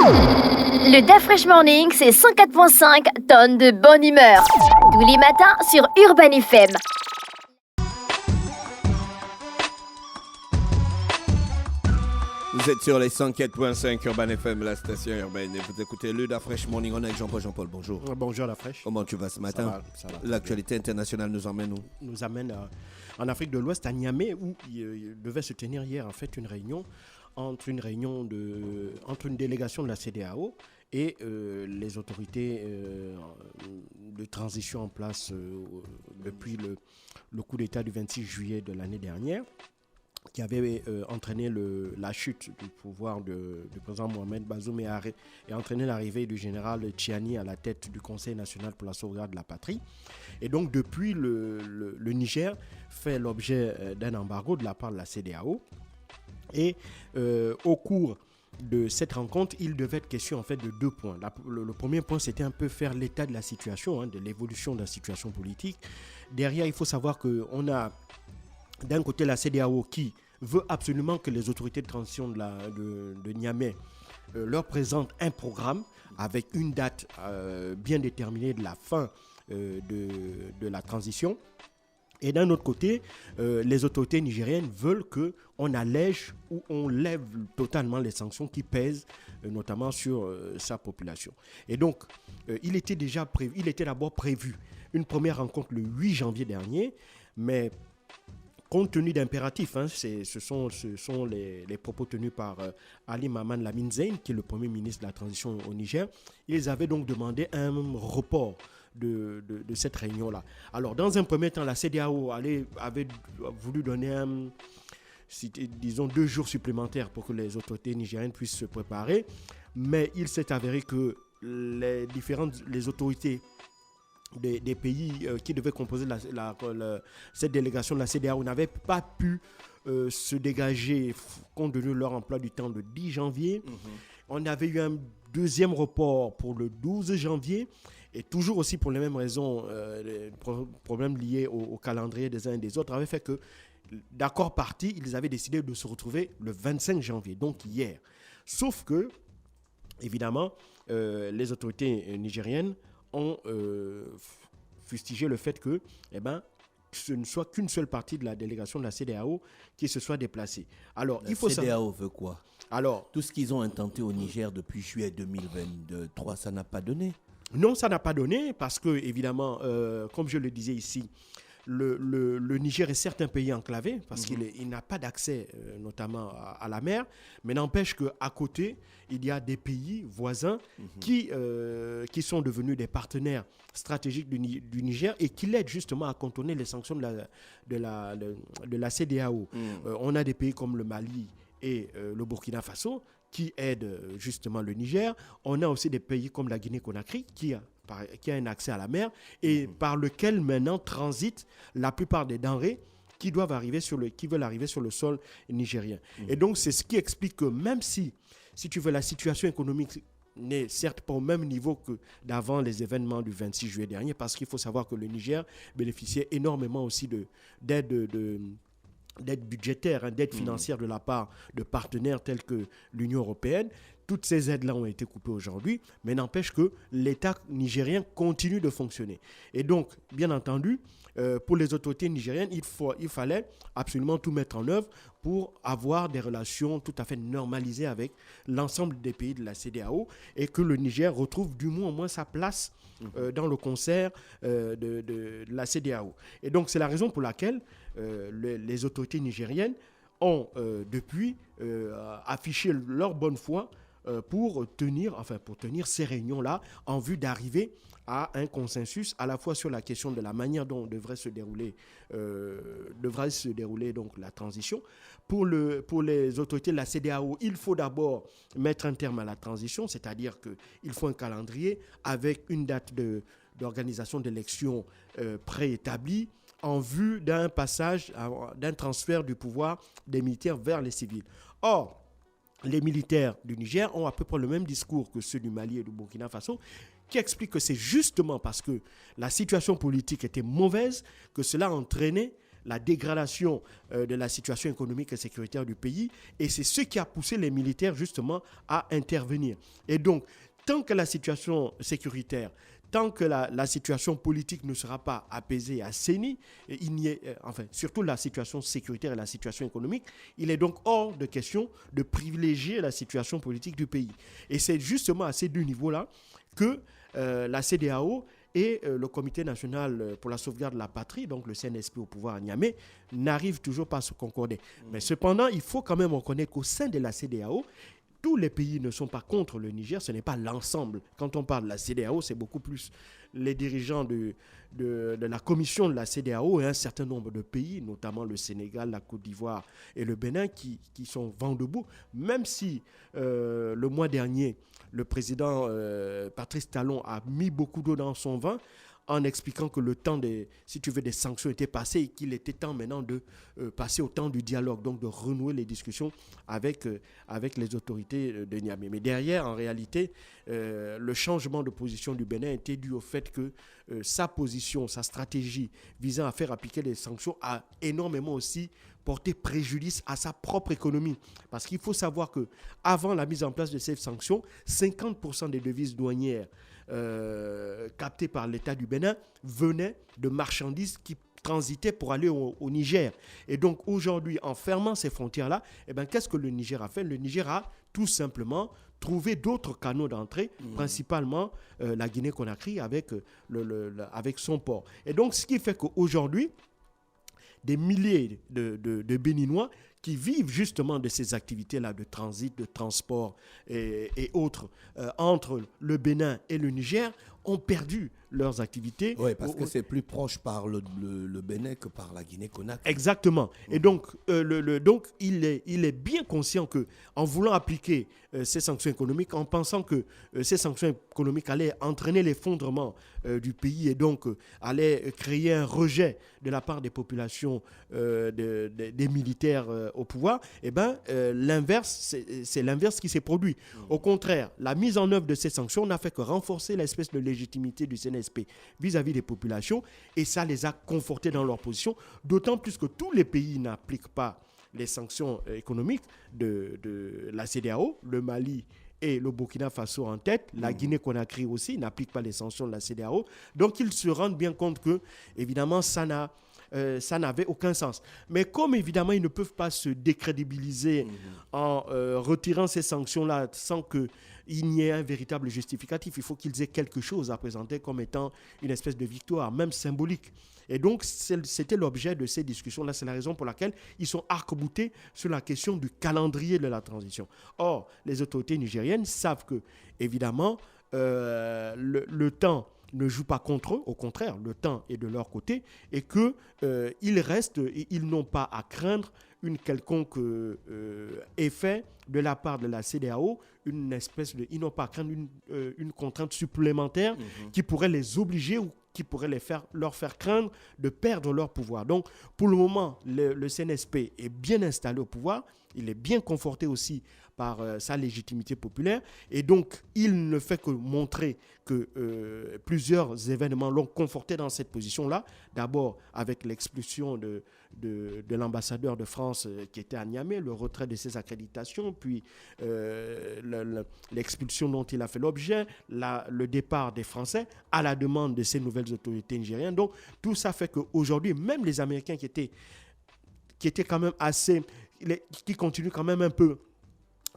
Le DaFresh Morning, c'est 104.5 tonnes de bonne humeur. Tous les matins sur Urban FM. Vous êtes sur les 104.5 Urban FM, la station urbaine, et vous écoutez le DaFresh Morning. On est avec Jean-Paul. Jean-Paul, bonjour. Bonjour DaFresh. Comment tu vas ce matin? Ça va. L'actualité internationale nous emmène où? Nous amène en Afrique de l'Ouest, à Niamey, où il devait se tenir hier en fait une réunion entre une délégation de la CEDEAO et les autorités de transition en place depuis le coup d'État du 26 juillet de l'année dernière, qui avait entraîné la chute du pouvoir du président Mohamed Bazoum et entraîné l'arrivée du général Tchiani à la tête du Conseil national pour la sauvegarde de la patrie. Et donc depuis, le Niger fait l'objet d'un embargo de la part de la CEDEAO. Et au cours de cette rencontre, il devait être question en fait de deux points. Le premier point, c'était un peu faire l'état de la situation, de l'évolution de la situation politique. Derrière, il faut savoir qu'on a d'un côté la CEDEAO qui veut absolument que les autorités de transition de Niamey leur présentent un programme avec une date bien déterminée de la fin de la transition. Et d'un autre côté, les autorités nigériennes veulent qu'on allège ou on lève totalement les sanctions qui pèsent notamment sur sa population. Et donc, il était d'abord prévu une première rencontre le 8 janvier dernier, mais compte tenu d'impératifs, ce sont les propos tenus par Ali Maman Lamine Zein, qui est le premier ministre de la transition au Niger. Ils avaient donc demandé un report de cette réunion-là. Alors, dans un premier temps, la CEDEAO avait voulu donner disons 2 jours supplémentaires pour que les autorités nigériennes puissent se préparer, mais il s'est avéré que les autorités des pays qui devaient composer cette délégation de la CEDEAO n'avaient pas pu se dégager compte tenu de leur emploi du temps le 10 janvier. On avait eu un deuxième report pour le 12 janvier. Et toujours aussi pour les mêmes raisons, les problèmes liés au calendrier des uns et des autres avaient fait que, d'accord partis, ils avaient décidé de se retrouver le 25 janvier, donc hier. Sauf que, évidemment, les autorités nigériennes ont fustigé le fait que, ce ne soit qu'une seule partie de la délégation de la CEDEAO qui se soit déplacée. Alors, la CEDEAO veut quoi? Alors, tout ce qu'ils ont intenté au Niger depuis juillet 2023, ça n'a pas donné? Non, ça n'a pas donné parce que, évidemment, comme je le disais ici, le Niger est certes un pays enclavé parce qu'il n'a pas d'accès notamment à la mer, mais n'empêche qu'à côté, il y a des pays voisins qui sont devenus des partenaires stratégiques du Niger et qui l'aident justement à contourner les sanctions de la CEDEAO. On a des pays comme le Mali et le Burkina Faso qui aident justement le Niger. On a aussi des pays comme la Guinée-Conakry qui a un accès à la mer et par lequel maintenant transitent la plupart des denrées qui veulent arriver sur le sol nigérien. Et donc, c'est ce qui explique que même si tu veux, la situation économique n'est certes pas au même niveau que d'avant les événements du 26 juillet dernier, parce qu'il faut savoir que le Niger bénéficiait énormément aussi d'aide budgétaire, d'aide financière de la part de partenaires tels que l'Union européenne. Toutes ces aides-là ont été coupées aujourd'hui, mais n'empêche que l'État nigérien continue de fonctionner. Et donc, bien entendu, pour les autorités nigériennes, il fallait absolument tout mettre en œuvre pour avoir des relations tout à fait normalisées avec l'ensemble des pays de la CEDEAO et que le Niger retrouve du moins au moins sa place dans le concert de la CEDEAO. Et donc, c'est la raison pour laquelle les autorités nigériennes ont depuis affiché leur bonne foi pour tenir ces réunions-là en vue d'arriver à un consensus à la fois sur la question de la manière dont devrait se dérouler donc la transition. Pour les autorités de la CEDEAO, il faut d'abord mettre un terme à la transition, c'est-à-dire qu'il faut un calendrier avec une date d'organisation d'élections préétablie en vue d'un transfert du pouvoir des militaires vers les civils. Or, les militaires du Niger ont à peu près le même discours que ceux du Mali et du Burkina Faso, qui explique que c'est justement parce que la situation politique était mauvaise que cela a entraîné la dégradation de la situation économique et sécuritaire du pays. Et c'est ce qui a poussé les militaires justement à intervenir. Et donc, tant que la situation sécuritaire, tant que la situation politique ne sera pas apaisée, assainie, surtout la situation sécuritaire et la situation économique, il est donc hors de question de privilégier la situation politique du pays. Et c'est justement à ces deux niveaux-là que la CEDEAO et le Comité national pour la sauvegarde de la patrie, donc le CNSP au pouvoir à Niamey, n'arrivent toujours pas à se concorder. Mais cependant, il faut quand même reconnaître qu'au sein de la CEDEAO, tous les pays ne sont pas contre le Niger, ce n'est pas l'ensemble. Quand on parle de la CEDEAO, c'est beaucoup plus les dirigeants de la commission de la CEDEAO et un certain nombre de pays, notamment le Sénégal, la Côte d'Ivoire et le Bénin, qui sont vent debout. Même si le mois dernier, le président Patrice Talon a mis beaucoup d'eau dans son vin, en expliquant que le temps des sanctions était passé et qu'il était temps maintenant de passer au temps du dialogue, donc de renouer les discussions avec les autorités de Niamey. Mais derrière, en réalité, le changement de position du Bénin était dû au fait que sa position, sa stratégie visant à faire appliquer les sanctions a énormément aussi porté préjudice à sa propre économie. Parce qu'il faut savoir qu'avant la mise en place de ces sanctions, 50% des devises douanières captées par l'État du Bénin venaient de marchandises qui transitaient pour aller au Niger. Et donc aujourd'hui, en fermant ces frontières-là, qu'est-ce que le Niger a fait? Le Niger a tout simplement trouvé d'autres canaux d'entrée, principalement la Guinée-Conakry avec son port. Et donc ce qui fait qu'aujourd'hui, des milliers de Béninois qui vivent justement de ces activités-là de transit, de transport et autres entre le Bénin et le Niger ont perdu leurs activités. Oui, parce que c'est plus proche par le Bénin que par la Guinée-Conakry. Exactement. Et donc, donc il est bien conscient qu'en voulant appliquer ces sanctions économiques, en pensant que ces sanctions économiques allaient entraîner l'effondrement du pays et donc allaient créer un rejet de la part des populations, des militaires au pouvoir, l'inverse, c'est l'inverse qui s'est produit. Au contraire, la mise en œuvre de ces sanctions n'a fait que renforcer l'espèce de légitimité du CNSP vis-à-vis des populations et ça les a confortés dans leur position, d'autant plus que tous les pays n'appliquent pas les sanctions économiques de la CEDEAO, le Mali et le Burkina Faso en tête, la Guinée-Conakry aussi n'applique pas les sanctions de la CEDEAO. Donc ils se rendent bien compte que, évidemment, ça n'avait aucun sens. Mais comme évidemment, ils ne peuvent pas se décrédibiliser en retirant ces sanctions-là sans qu'il n'y ait un véritable justificatif, il faut qu'ils aient quelque chose à présenter comme étant une espèce de victoire, même symbolique. Et donc, c'était l'objet de ces discussions-là. C'est la raison pour laquelle ils sont arc-boutés sur la question du calendrier de la transition. Or, les autorités nigériennes savent que, évidemment, le temps ne joue pas contre eux, au contraire, le temps est de leur côté et ils n'ont pas à craindre une quelconque effet de la part de la CEDEAO, ils n'ont pas à craindre une contrainte supplémentaire qui pourrait les obliger ou qui pourrait leur faire craindre de perdre leur pouvoir. Donc, pour le moment, le CNSP est bien installé au pouvoir, il est bien conforté aussi par sa légitimité populaire, et donc il ne fait que montrer que plusieurs événements l'ont conforté dans cette position-là. D'abord avec l'expulsion de l'ambassadeur de France qui était à Niamey, le retrait de ses accréditations, puis l'expulsion dont il a fait l'objet, le départ des Français à la demande de ces nouvelles autorités nigériennes. Donc tout ça fait qu'aujourd'hui, même les Américains qui étaient quand même qui continuent quand même un peu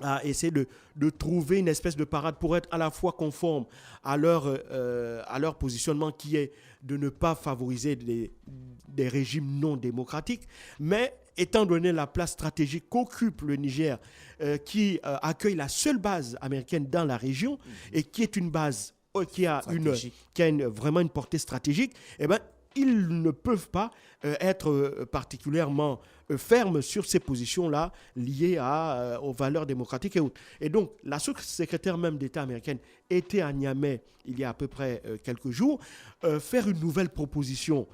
à essayer de trouver une espèce de parade pour être à la fois conforme à leur positionnement qui est de ne pas favoriser des régimes non démocratiques, mais étant donné la place stratégique qu'occupe le Niger, qui accueille la seule base américaine dans la région et qui est une base qui a vraiment une portée stratégique, ils ne peuvent pas être particulièrement fermes sur ces positions-là liées aux valeurs démocratiques et autres. Et donc, la sous-secrétaire même d'État américaine était à Niamey il y a à peu près quelques jours, faire une nouvelle proposition,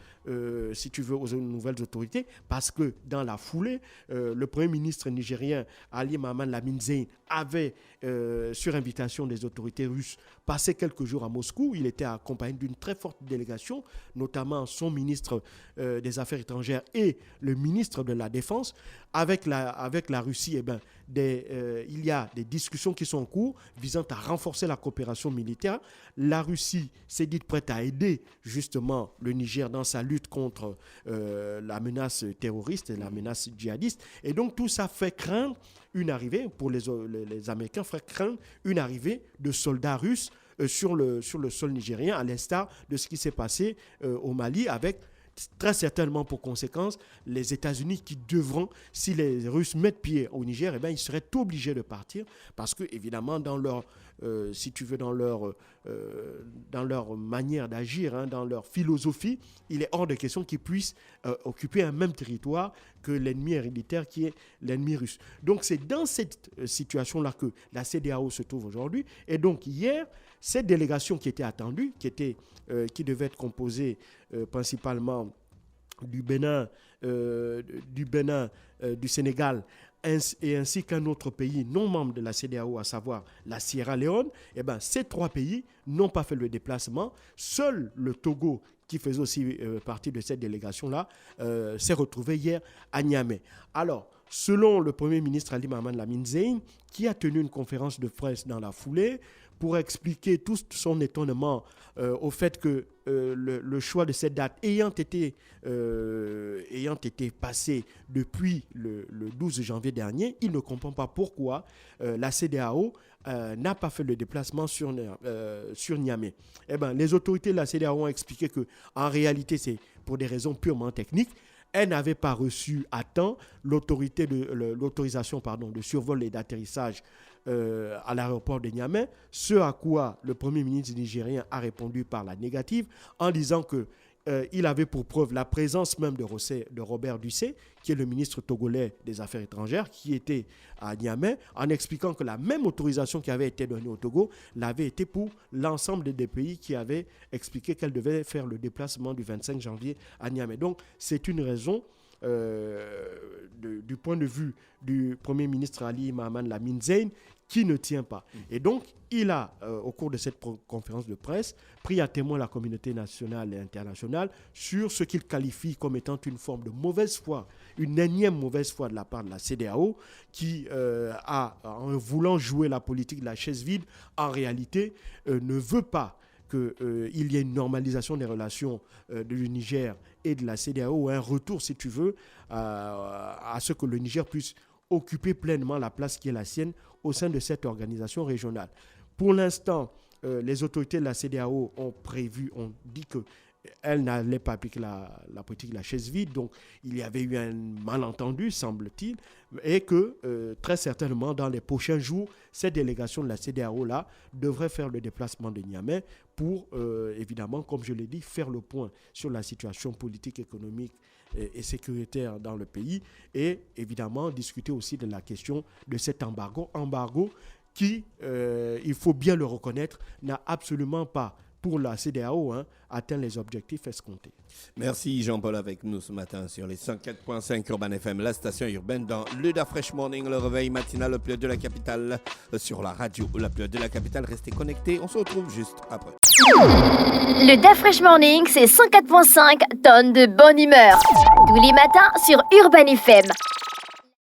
si tu veux, aux nouvelles autorités, parce que dans la foulée, le Premier ministre nigérien Ali Mohamed Lamine Zein avait, sur invitation des autorités russes, passé quelques jours à Moscou. Il était accompagné d'une très forte délégation, notamment son ministre des Affaires étrangères et le ministre de la Défense. Avec la Russie, il y a des discussions qui sont en cours visant à renforcer la coopération militaire. La Russie s'est dite prête à aider justement le Niger dans sa lutte contre la menace terroriste et la menace djihadiste. Et donc tout ça fait craindre une arrivée, pour les Américains, fait craindre une arrivée de soldats russes sur le sol nigérien, à l'instar de ce qui s'est passé au Mali, avec très certainement pour conséquence les États-Unis qui devront, si les Russes mettent pied au Niger, ils seraient obligés de partir parce que évidemment dans leur dans leur manière d'agir, dans leur philosophie, il est hors de question qu'ils puissent occuper un même territoire que l'ennemi héréditaire qui est l'ennemi russe. Donc c'est dans cette situation-là que la CEDEAO se trouve aujourd'hui. Et donc hier, cette délégation qui était attendue, qui devait être composée principalement du Bénin, du Sénégal, et ainsi qu'un autre pays non membre de la CEDEAO, à savoir la Sierra Leone, ces 3 pays n'ont pas fait le déplacement. Seul le Togo, qui faisait aussi partie de cette délégation-là, s'est retrouvé hier à Niamey. Alors, selon le Premier ministre Ali Mohamed Lamine Zein, qui a tenu une conférence de presse dans la foulée, pour expliquer tout son étonnement au fait que le choix de cette date ayant été passé depuis le 12 janvier dernier, il ne comprend pas pourquoi la CEDEAO n'a pas fait le déplacement sur Niamey. Les autorités de la CEDEAO ont expliqué qu'en réalité, c'est pour des raisons purement techniques. Elle n'avait pas reçu à temps l'autorisation de survol et d'atterrissage à l'aéroport de Niamey, ce à quoi le Premier ministre nigérien a répondu par la négative en disant qu'il avait pour preuve la présence même de Robert Dussé, qui est le ministre togolais des Affaires étrangères, qui était à Niamey, en expliquant que la même autorisation qui avait été donnée au Togo l'avait été pour l'ensemble des pays qui avaient expliqué qu'elle devait faire le déplacement du 25 janvier à Niamey. Donc c'est une raison du point de vue du Premier ministre Ali Mohamed Lamine Zein qui ne tient pas. Et donc, il a, au cours de cette conférence de presse, pris à témoin la communauté nationale et internationale sur ce qu'il qualifie comme étant une forme de mauvaise foi, une énième mauvaise foi de la part de la CEDEAO, qui, en voulant jouer la politique de la chaise vide, en réalité, ne veut pas qu'il y ait une normalisation des relations du Niger et de la CEDEAO, ou un retour, si tu veux, à ce que le Niger puisse occuper pleinement la place qui est la sienne au sein de cette organisation régionale. Pour l'instant, les autorités de la CEDEAO ont dit qu'elles n'allaient pas appliquer la politique de la chaise vide, donc il y avait eu un malentendu, semble-t-il, et que très certainement, dans les prochains jours, cette délégation de la CEDEAO-là devrait faire le déplacement de Niamey pour, évidemment, comme je l'ai dit, faire le point sur la situation politique, économique et sécuritaire dans le pays, et évidemment discuter aussi de la question de cet embargo qui, il faut bien le reconnaître, n'a absolument pas, pour la CEDEAO, atteint les objectifs escomptés. Merci Jean-Paul avec nous ce matin sur les 104.5 Urban FM, la station urbaine dans le Da Fresh Morning, le réveil matinal au plus de la capitale, sur la radio la plus de la capitale. Restez connectés, on se retrouve juste après. Le Da Fresh Morning, c'est 104.5 tonnes de bonne humeur. Tous les matins sur Urban FM.